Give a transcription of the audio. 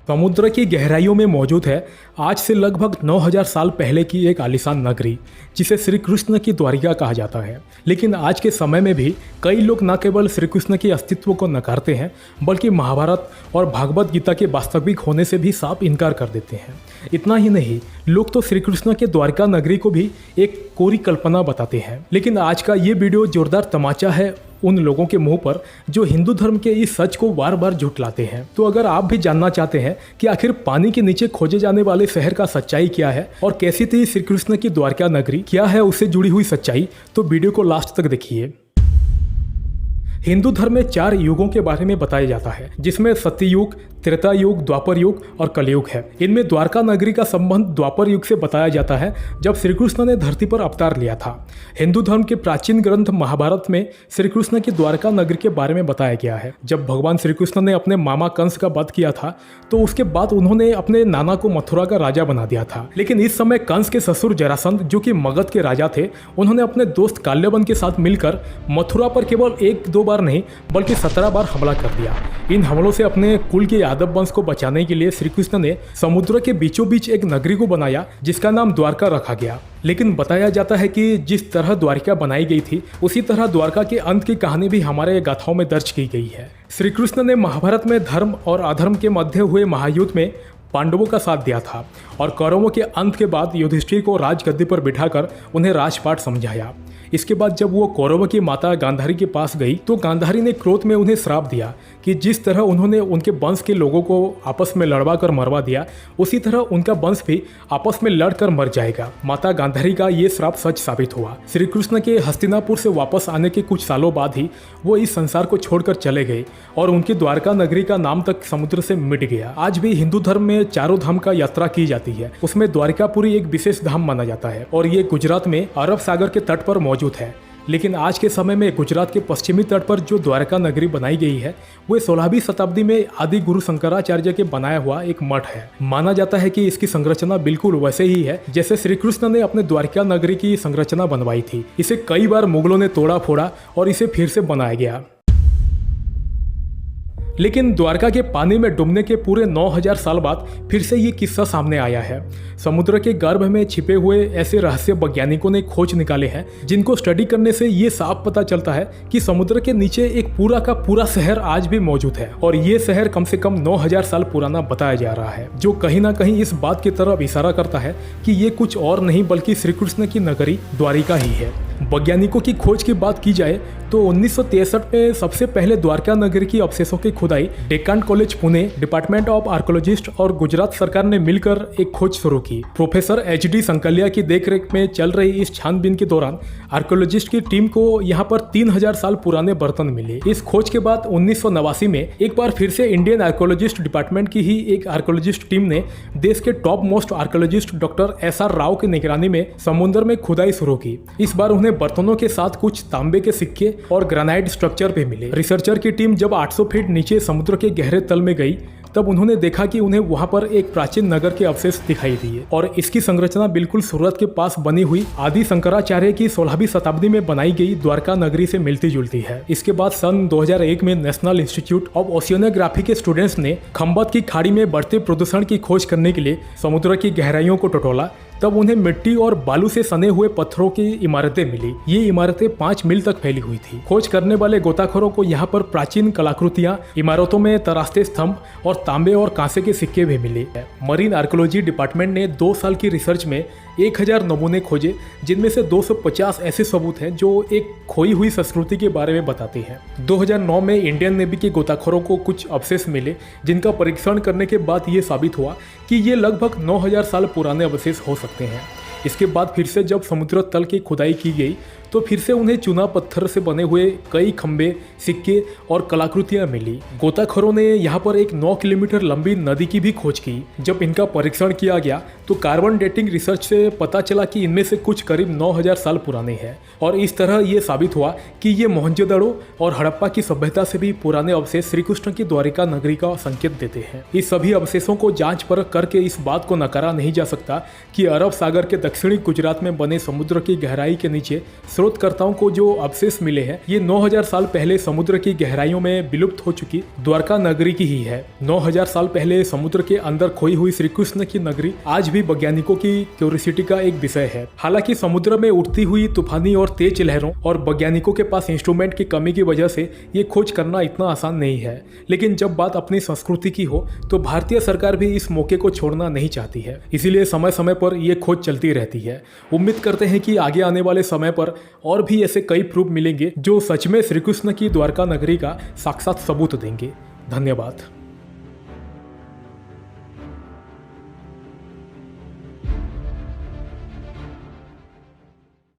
समुद्र की गहराइयों में मौजूद है आज से लगभग 9000 साल पहले की एक आलीशान नगरी जिसे श्री कृष्ण की द्वारिका कहा जाता है। लेकिन आज के समय में भी कई लोग न केवल श्री कृष्ण के अस्तित्व को नकारते हैं बल्कि महाभारत और भागवत गीता के वास्तविक होने से भी साफ इनकार कर देते हैं। इतना ही नहीं, लोग तो श्री कृष्ण के द्वारिका नगरी को भी एक कोरी कल्पना बताते हैं। लेकिन आज का ये वीडियो जोरदार तमाचा है उन लोगों के मुंह पर जो हिंदू धर्म के इस सच को बार बार झुठलाते हैं। तो अगर आप भी जानना चाहते हैं कि आखिर पानी के नीचे खोजे जाने वाले शहर का सच्चाई क्या है और कैसी थी श्री कृष्ण की द्वारका नगरी, क्या है उससे जुड़ी हुई सच्चाई, तो वीडियो को लास्ट तक देखिए। हिंदू धर्म में 4 युगों के बारे में बताया जाता है जिसमें सत्ययुग, त्रेता युग, द्वापर युग और कलयुग है। इनमें द्वारका नगरी का संबंध द्वापर युग से बताया जाता है जब श्री कृष्ण ने धरती पर अवतार लिया था। हिंदू धर्म के प्राचीन ग्रंथ महाभारत में श्री कृष्ण की द्वारका नगरी के बारे में बताया गया है। जब भगवान श्री कृष्ण ने अपने मामा कंस का वध किया था तो उसके बाद उन्होंने अपने नाना को मथुरा का राजा बना दिया था। लेकिन इस समय कंस के ससुर जरासंध जो कि मगध के राजा थे, उन्होंने अपने दोस्त काल्यवन के साथ मिलकर मथुरा पर केवल 1-2 बार नहीं बल्कि 17 बार हमला कर दिया। इन हमलों से अपने कुल के यादव वंश को बचाने के लिए श्री कृष्ण ने समुद्र के बीचों बीच एक नगरी को बनाया जिसका नाम द्वारका रखा गया। लेकिन बताया जाता है कि जिस तरह द्वारिका बनाई गई थी उसी तरह द्वारका के अंत की कहानी भी हमारे गाथाओं में दर्ज की गई है। श्री कृष्ण ने महाभारत में धर्म और अधर्म के मध्य हुए महायुद्ध में पांडवों का साथ दिया था और कौरवों के अंत के बाद युधिष्ठिर को राजगद्दी पर बिठाकर उन्हें राजपाट समझाया। इसके बाद जब वो कौरवों की माता गांधारी के पास गई तो गांधारी ने क्रोध में उन्हें श्राप दिया कि जिस तरह उन्होंने उनके वंश के लोगों को आपस में लड़वा कर मरवा दिया उसी तरह उनका वंश भी आपस में लड़कर मर जाएगा। माता गांधारी का ये श्राप सच साबित हुआ। श्री कृष्ण के हस्तिनापुर से वापस आने के कुछ सालों बाद ही वो इस संसार को छोड़कर चले गए और उनकी द्वारका नगरी का नाम तक समुद्र से मिट गया। आज भी हिंदू धर्म में चारों धाम का यात्रा की जाती है, उसमें द्वारिकापुरी एक विशेष धाम माना जाता है और ये गुजरात में अरब सागर के तट पर मौजूद है। लेकिन आज के समय में गुजरात के पश्चिमी तट पर जो द्वारका नगरी बनाई गई है वो 16वीं शताब्दी में आदि गुरु शंकराचार्य के बनाया हुआ एक मठ है। माना जाता है कि इसकी संरचना बिल्कुल वैसे ही है जैसे श्री कृष्ण ने अपने द्वारका नगरी की संरचना बनवाई थी। इसे कई बार मुगलों ने तोड़ा फोड़ा और इसे फिर से बनाया गया। लेकिन द्वारका के पानी में डूबने के पूरे 9000 साल बाद फिर से ये किस्सा सामने आया है। समुद्र के गर्भ में छिपे हुए ऐसे रहस्य वैज्ञानिकों ने खोज निकाले हैं जिनको स्टडी करने से ये साफ पता चलता है कि समुद्र के नीचे एक पूरा का पूरा शहर आज भी मौजूद है और ये शहर कम से कम 9000 साल पुराना बताया जा रहा है, जो कहीं ना कहीं इस बात की तरफ इशारा करता है कि ये कुछ और नहीं बल्कि श्री कृष्ण की नगरी द्वारिका ही है। वैज्ञानिकों की खोज की बात की जाए तो 1963 में सबसे पहले द्वारका नगरी की अवशेषों की खुदाई Deccan college Pune, department of archaeologist और गुजरात सरकार ने मिलकर एक खोज शुरू की। प्रोफेसर HD संकलिया की देखरेख में चल रही इस छानबीन के दौरान आर्कोलॉजिस्ट की टीम को यहाँ पर 3000 साल पुराने बर्तन मिले। इस खोज के बाद 1989 में एक बार फिर से इंडियन आर्कोलॉजिस्ट डिपार्टमेंट की ही एक आर्कोलॉजिस्ट टीम ने देश के top most archaeologist doctor SR Rao की निगरानी में समुद्र में खुदाई शुरू की। इस बार उन्हें बर्तनों के साथ कुछ तांबे के सिक्के और ग्रेनाइट स्ट्रक्चर भी मिले। रिसर्चर की टीम जब 800 फीट नीचे समुद्र के गहरे तल में गई तब उन्होंने देखा कि उन्हें वहां पर एक प्राचीन नगर के अवशेष दिखाई दिए और इसकी संरचना बिल्कुल सूरत के पास बनी हुई आदि शंकराचार्य की 16वीं शताब्दी में बनाई गई द्वारका नगरी से मिलती जुलती है। इसके बाद सन 2001 में नेशनल इंस्टीट्यूट ऑफ ओशियनोग्राफी के स्टूडेंट्स ने खंबत की खाड़ी में बढ़ते प्रदूषण की खोज करने के लिए समुद्र की गहराइयों को टटोला। तब उन्हें मिट्टी और बालू से सने हुए पत्थरों की इमारतें मिली। ये इमारतें 5 मील तक फैली हुई थी। खोज करने वाले गोताखोरों को यहाँ पर प्राचीन कलाकृतियां, इमारतों में तराशते स्तंभ और तांबे और कांसे के सिक्के भी मिले। मरीन आर्कोलॉजी डिपार्टमेंट ने 2 साल की रिसर्च में 1000 नमूने खोजे जिनमें से 250 ऐसे सबूत हैं जो एक खोई हुई संस्कृति के बारे में बताते हैं। 2009 में इंडियन नेवी के गोताखोरों को कुछ अवशेष मिले जिनका परीक्षण करने के बाद ये साबित हुआ कि ये लगभग 9000 साल पुराने अवशेष हो सकते हैं। इसके बाद फिर से जब समुद्र तल की खुदाई की गई तो फिर से उन्हें चूना पत्थर से बने हुए कई खंबे, सिक्के और कलाकृतियां मिली। गोताखोरों ने यहाँ पर एक 9 किलोमीटर लंबी नदी की भी खोज की। जब इनका परीक्षण किया गया तो कार्बन डेटिंग रिसर्च से पता चला कि इनमें से कुछ करीब 9000 साल पुराने हैं और इस तरह ये साबित हुआ कि ये मोहनजोदड़ो और हड़प्पा की सभ्यता से भी पुराने अवशेष श्री कृष्ण की द्वारिका नगरी का संकेत देते हैं। इस सभी अवशेषों को जांच परख करके इस बात को नकारा नहीं जा सकता कि अरब सागर के दक्षिणी गुजरात में बने समुद्र की गहराई के नीचे शोधकर्ताओं को जो अवशेष मिले हैं ये 9000 साल पहले समुद्र की गहराइयों में विलुप्त हो चुकी द्वारका नगरी की ही है। 9000 साल पहले समुद्र के अंदर खोई हुई श्री कृष्ण की नगरी आज भी वैज्ञानिकों की क्यूरियोसिटी का एक विषय है। हालांकि समुद्र में उठती हुई तूफानी और तेज लहरों और वैज्ञानिकों के पास इंस्ट्रूमेंट की कमी की वजह से ये खोज करना इतना आसान नहीं है, लेकिन जब बात अपनी संस्कृति की हो तो भारतीय सरकार भी इस मौके को छोड़ना नहीं चाहती है, इसीलिए समय समय पर यह खोज चलती रहती है। उम्मीद करते हैं कि आगे आने वाले समय पर और भी ऐसे कई प्रूफ मिलेंगे जो सच में श्री कृष्ण की द्वारका नगरी का साक्षात सबूत देंगे। धन्यवाद।